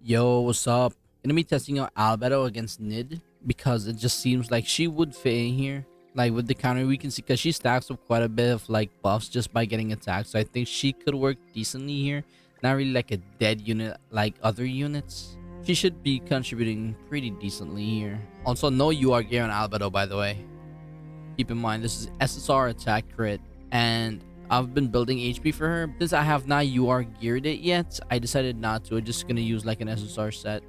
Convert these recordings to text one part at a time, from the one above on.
Yo, what's up? Gonna be testing out Albedo against Nid because it just seems like she would fit in here. Like with the counter, we can see because she stacks up quite a bit of like buffs just by getting attacked. So I think she could work decently here. Not really like a dead unit like other units. She should be contributing pretty decently here. Also, no UR gear on Albedo, by the way. Keep in mind, this is SSR attack crit, and I've been building HP for her. Since I have not UR geared it yet, I decided not to. I'm just gonna use like an SSR set.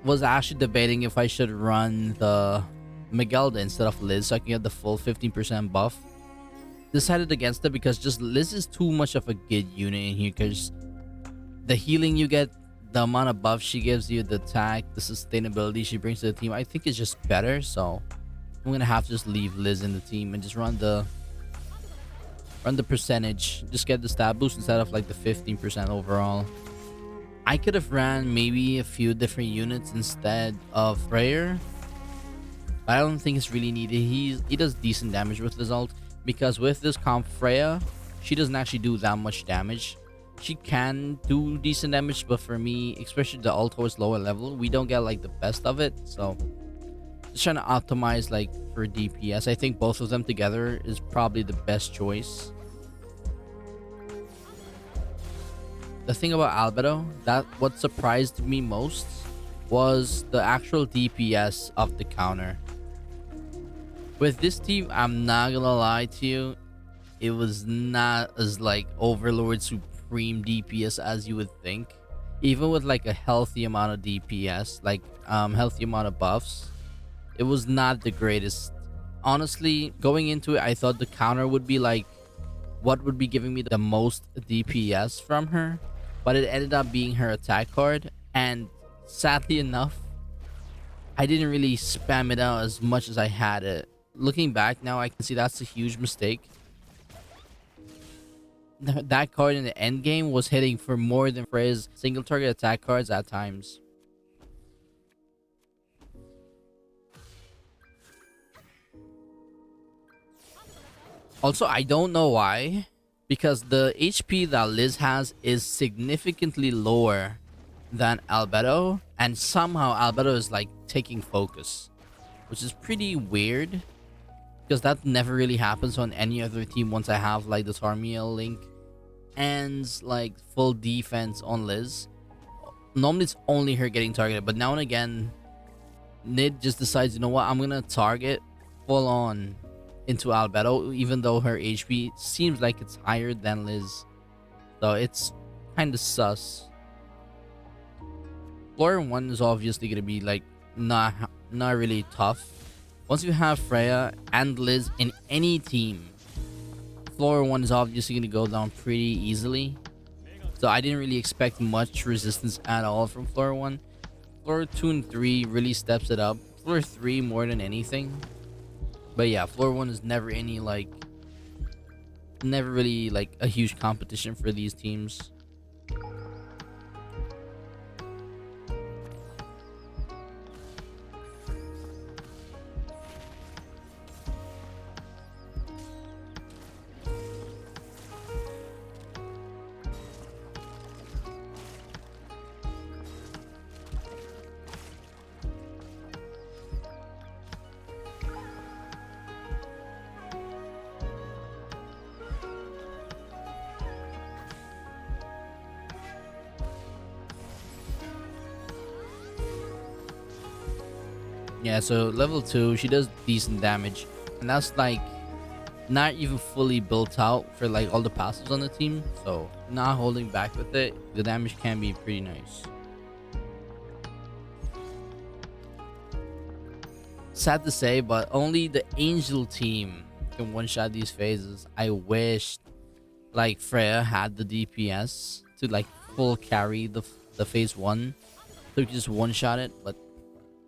Was actually debating if I should run the Miguelda instead of Liz so I can get the full 15% buff. Decided against it because just Liz is too much of a good unit in here because the healing you get, the amount of buff she gives you, the attack, the sustainability she brings to the team, I think is just better. So I'm gonna have to just leave Liz in the team and just run the percentage. Just get the stat boost instead of like the 15% overall. I could have ran maybe a few different units instead of Freyr, but I don't think it's really needed. He does decent damage with his ult because with this comp Freya, she doesn't actually do that much damage. She can do decent damage, but for me, especially the ult towards lower level, we don't get like the best of it. So just trying to optimize like for DPS. I think both of them together is probably the best choice. The thing about Albedo, that what surprised me most was the actual DPS of the counter. With this team, I'm not gonna lie to you, it was not as like Overlord Supreme DPS as you would think. Even with like a healthy amount of DPS, like healthy amount of buffs, it was not the greatest. Honestly, going into it, I thought the counter would be like what would be giving me the most DPS from her, but it ended up being her attack card, and sadly enough, I didn't really spam it out as much as I had it. Looking back now, I can see that's a huge mistake. That card in the end game was hitting for more than Freya's single target attack cards at times. Also, I don't know why, because the HP that Liz has is significantly lower than Albedo, and somehow Albedo is like taking focus, which is pretty weird because that never really happens on any other team. Once I have like the Tarmiel link and like full defense on Liz, normally it's only her getting targeted, but now and again Nid just decides, you know what, I'm gonna target full on into Albedo, even though her HP seems like it's higher than Liz. So it's kind of sus. Floor 1 is obviously gonna be like not really tough. Once you have Freya and Liz in any team, floor 1 is obviously gonna go down pretty easily. So I didn't really expect much resistance at all from floor 1. Floor 2 and 3 really steps it up. Floor 3 more than anything. But yeah, floor 1 is never really like a huge competition for these teams. Yeah, so level 2, she does decent damage, and that's like not even fully built out for like all the passives on the team, so not holding back with it, the damage can be pretty nice. Sad to say, but only the Angel team can one-shot these phases. I wish like Freya had the DPS to like full carry the phase 1, so you can just one-shot it, but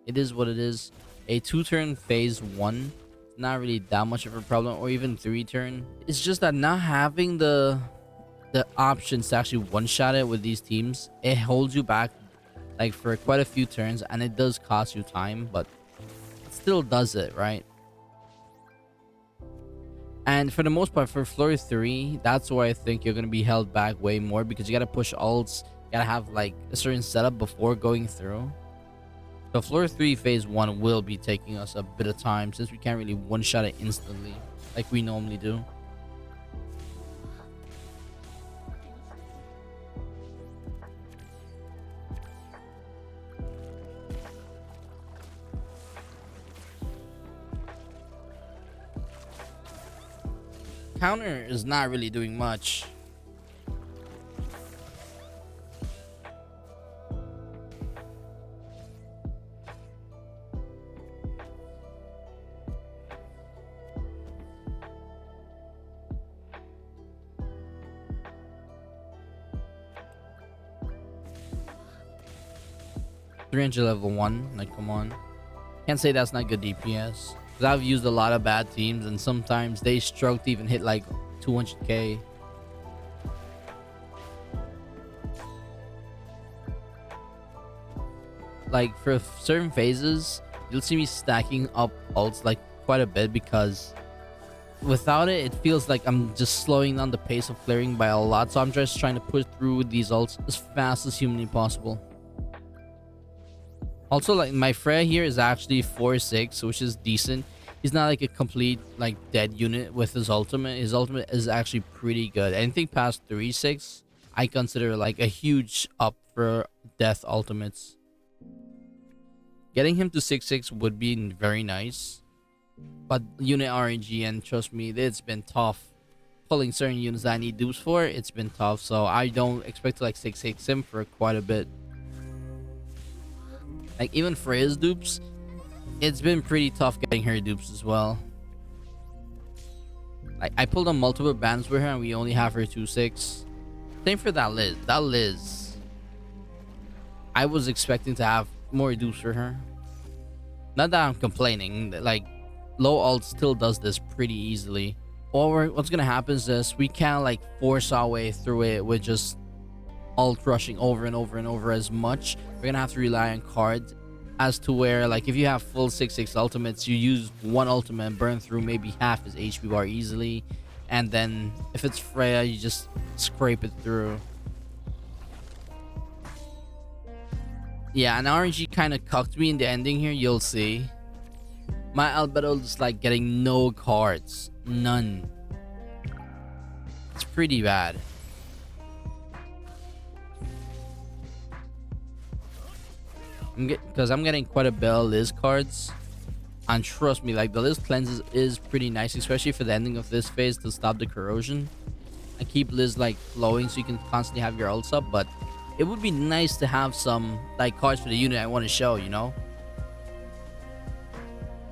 it is what it is. A 2-turn phase 1, not really that much of a problem, or even 3-turn. It's just that not having the options to actually one-shot it with these teams, it holds you back like for quite a few turns, and it does cost you time, but it still does it, right? And for the most part, for floor 3, that's where I think you're going to be held back way more, because you got to push ults Gotta have like a certain setup before going through. So floor 3 phase 1 will be taking us a bit of time since we can't really one-shot it instantly like we normally do. Counter is not really doing much. Range level 1, like come on. Can't say that's not good DPS. Because I've used a lot of bad teams and sometimes they struggle to even hit like 200k. Like for certain phases, you'll see me stacking up ults like quite a bit because without it, it feels like I'm just slowing down the pace of clearing by a lot. So I'm just trying to push through these ults as fast as humanly possible. Also, like my Freya here is actually 4-6, which is decent. He's not like a complete like dead unit with his ultimate. His ultimate is actually pretty good. Anything past 3-6, I consider like a huge up for death ultimates. Getting him to 6-6 would be very nice. But unit RNG, and trust me, it's been tough. Pulling certain units that I need dupes for, it's been tough. So I don't expect to like 6-6 him for quite a bit. Like even Freya's dupes, it's been pretty tough getting her dupes as well. Like I pulled on multiple bans with her and we only have her 2-6. Same for that Liz. That Liz, I was expecting to have more dupes for her. Not that I'm complaining. Like low ult still does this pretty easily. Or what's gonna happen is this: we can't like force our way through it with just ult rushing over and over and over as much. We're gonna have to rely on cards, as to where like if you have full 6-6 ultimates, you use one ultimate and burn through maybe half his HP bar easily, and then if it's Freya, you just scrape it through. Yeah, and RNG kind of cucked me in the ending here. You'll see my Albedo is like getting no cards, none. It's pretty bad. Because I'm getting quite a bit of Liz cards, and trust me, like the Liz cleanses is pretty nice, especially for the ending of this phase to stop the corrosion and keep Liz like flowing so you can constantly have your ults up. But it would be nice to have some like cards for the unit I want to show, you know,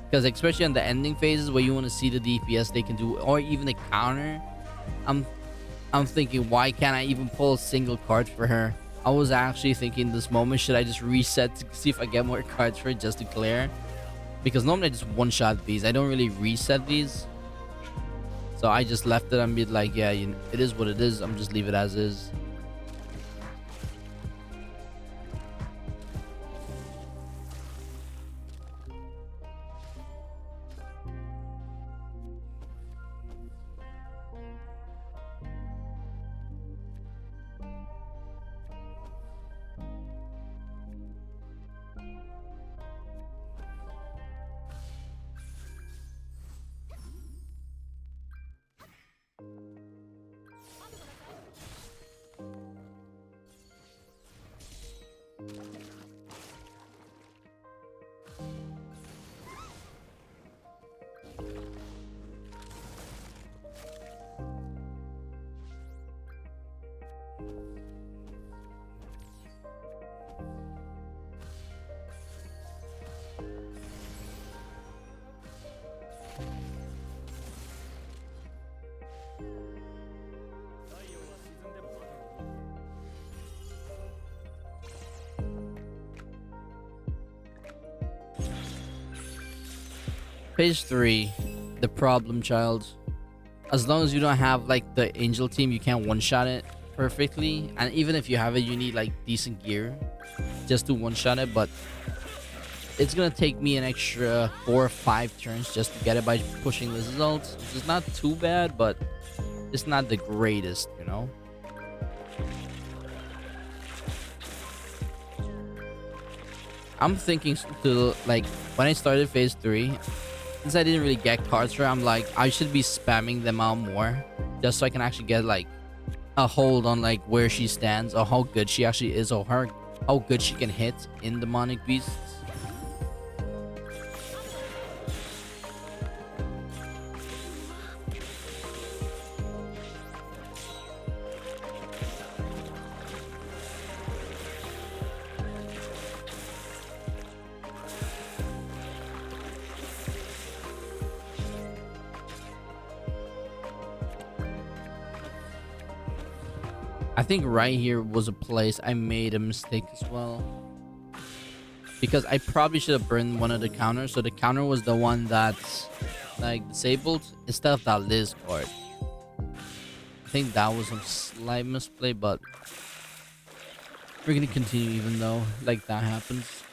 because especially on the ending phases where you want to see the DPS they can do, or even the counter. I'm thinking, why can't I even pull a single card for her? I was actually thinking this moment, should I just reset to see if I get more cards for it just to clear? Because normally I just one-shot these. I don't really reset these. So I just left it and be like, yeah, it is what it is. I'm just leave it as is. Page 3, the problem child. As long as you don't have like the angel team, you can't one-shot it perfectly. And even if you have it, you need like decent gear just to one-shot it. But it's gonna take me an extra 4 or 5 turns just to get it by pushing this ult, which is not too bad, but it's not the greatest, you know. I'm thinking to like when I started phase 3, since I didn't really get cards for her, I'm like I should be spamming them out more just so I can actually get like a hold on like where she stands or how good she actually is or how good she can hit in demonic beasts. I think right here was a place I made a mistake as well, because I probably should have burned one of the counters, so the counter was the one that's like disabled instead of that Liz card. I think that was a slight misplay, but we're gonna continue even though like that happens.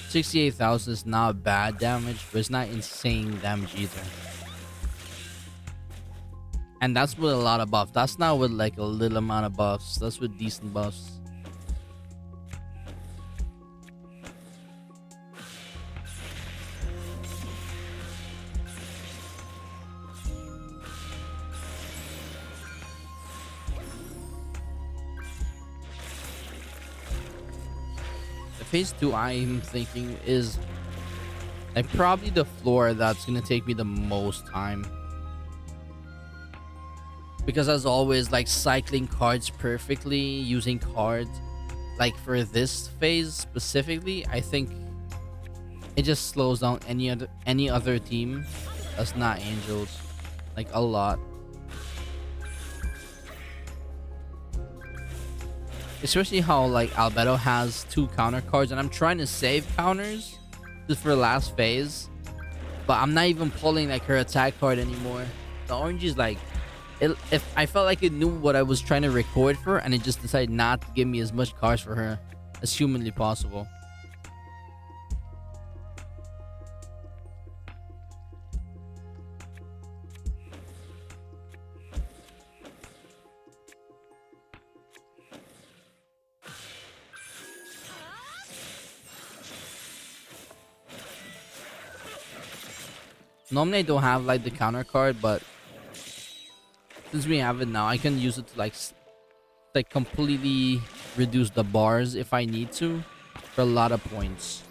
$68,000 is not bad damage, but it's not insane damage either. And that's with a lot of buffs. That's not with like a little amount of buffs. That's with decent buffs. The phase 2 I'm thinking is like probably the floor that's gonna take me the most time. Because as always, like cycling cards perfectly, using cards like for this phase specifically, I think it just slows down any other team that's not Angels like a lot. Especially how like Albedo has 2 counter cards, and I'm trying to save counters just for the last phase, but I'm not even pulling like her attack card anymore. The orange is like if I felt like it knew what I was trying to record for, and it just decided not to give me as much cards for her as humanly possible. Normally I don't have like the counter card, but since we have it now, I can use it to like completely reduce the bars if I need to for a lot of points.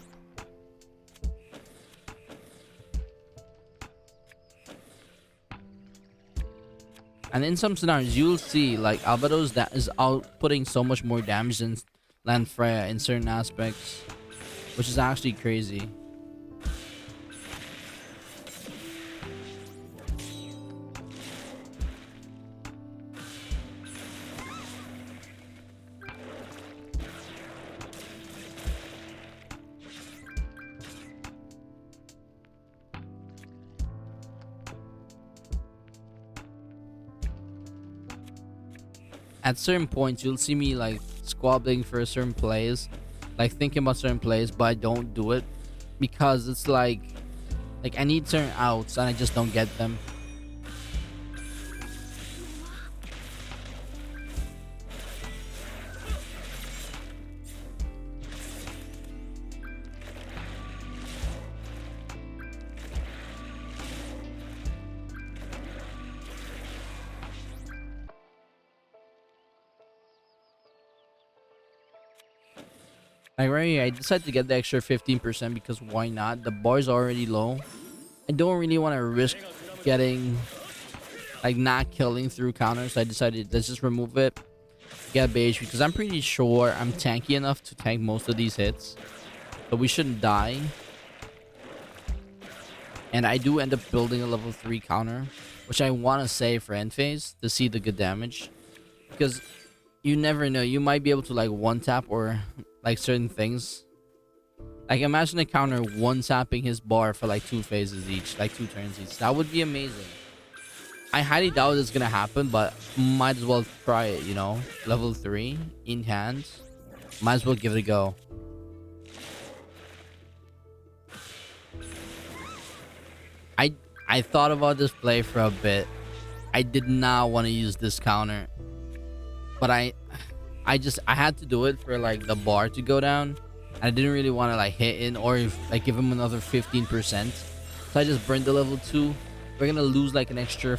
And in some scenarios, you'll see like Albedo's that is outputting so much more damage than Lanfreya in certain aspects, which is actually crazy. At certain points, you'll see me like squabbling for certain plays, like thinking about certain plays, but I don't do it because it's like I need certain outs and I just don't get them. Like right here, I decided to get the extra 15% because why not? The bar's already low. I don't really want to risk getting like not killing through counters. So I decided let's just remove it, get beige, because I'm pretty sure I'm tanky enough to tank most of these hits, so we shouldn't die. And I do end up building a level 3 counter, which I want to save for end phase to see the good damage, because You never know. You might be able to like one tap or like certain things. Like imagine a counter one tapping his bar for like 2 phases each, like 2 turns each. That would be amazing. I highly doubt it's gonna happen, but might as well try it, you know? Level 3 in hand. Might as well give it a go. I thought about this play for a bit. I did not want to use this counter. But I had to do it for like the bar to go down. I didn't really want to like hit in or like give him another 15%. So I just burned the level 2. We're gonna lose like an extra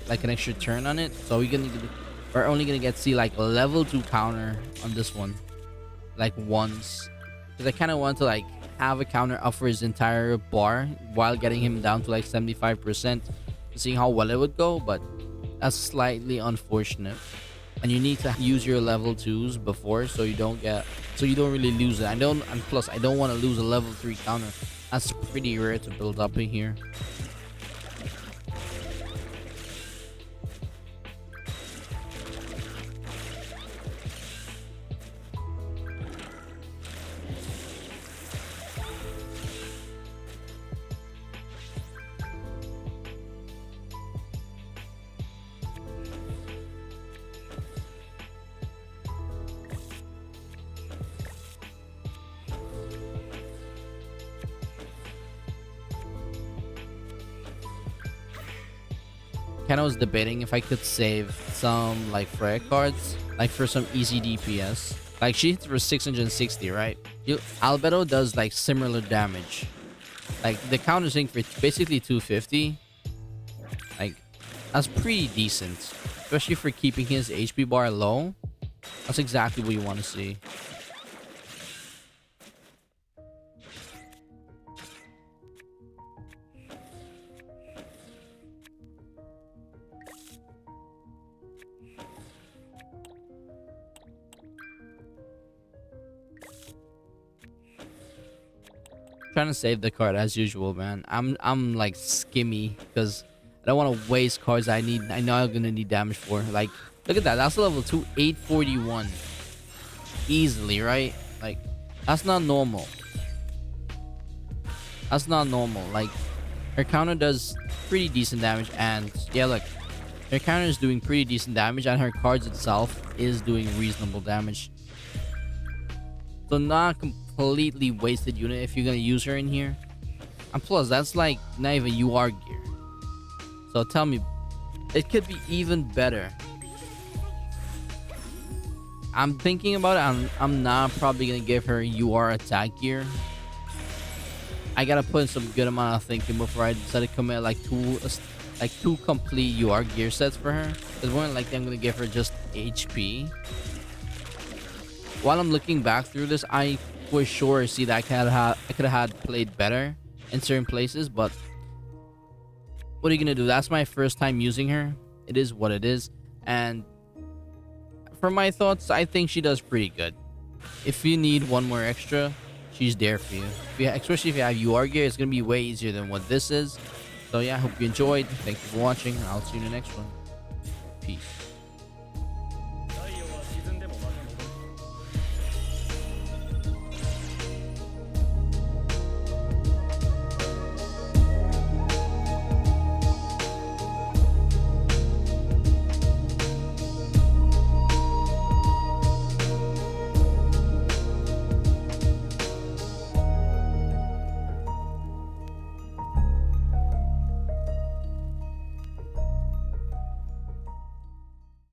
like an extra turn on it. So we're only gonna get to see like a level 2 counter on this one, like once. Because I kind of want to like have a counter up for his entire bar while getting him down to like 75%, seeing how well it would go. But that's slightly unfortunate. And you need to use your level 2s before so you don't really lose it. And plus I don't want to lose a level 3 counter. That's pretty rare to build up in here. Kind of was debating if I could save some like Freya cards, like for some easy DPS. Like she hits for 660, right? Albedo does like similar damage. Like the counter sync for basically 250. Like that's pretty decent, especially for keeping his HP bar low. That's exactly what you want to see. Trying to save the card as usual, man. I'm like skimmy because I don't want to waste cards I know I'm gonna need damage for. Like look at that, that's level 2, 841 easily, right? Like that's not normal. Like her counter does pretty decent damage, and yeah, look, her counter is doing pretty decent damage, and her cards itself is doing reasonable damage. So not completely wasted unit if you're gonna use her in here. And plus that's like not even UR gear. So tell me, it could be even better. I'm thinking about it. I'm not probably gonna give her UR attack gear. I gotta put in some good amount of thinking before I decide to commit like two complete UR gear sets for her. Because more than likely I'm gonna give her just HP. While I'm looking back through this, I for sure see that I could have had played better in certain places, but what are you gonna do? That's my first time using her. It is what it is, and for my thoughts, I think she does pretty good. If you need one more extra, she's there for you. Especially if you have UR gear, it's gonna be way easier than what this is. So yeah, I hope you enjoyed. Thank you for watching. I'll see you in the next one. Peace.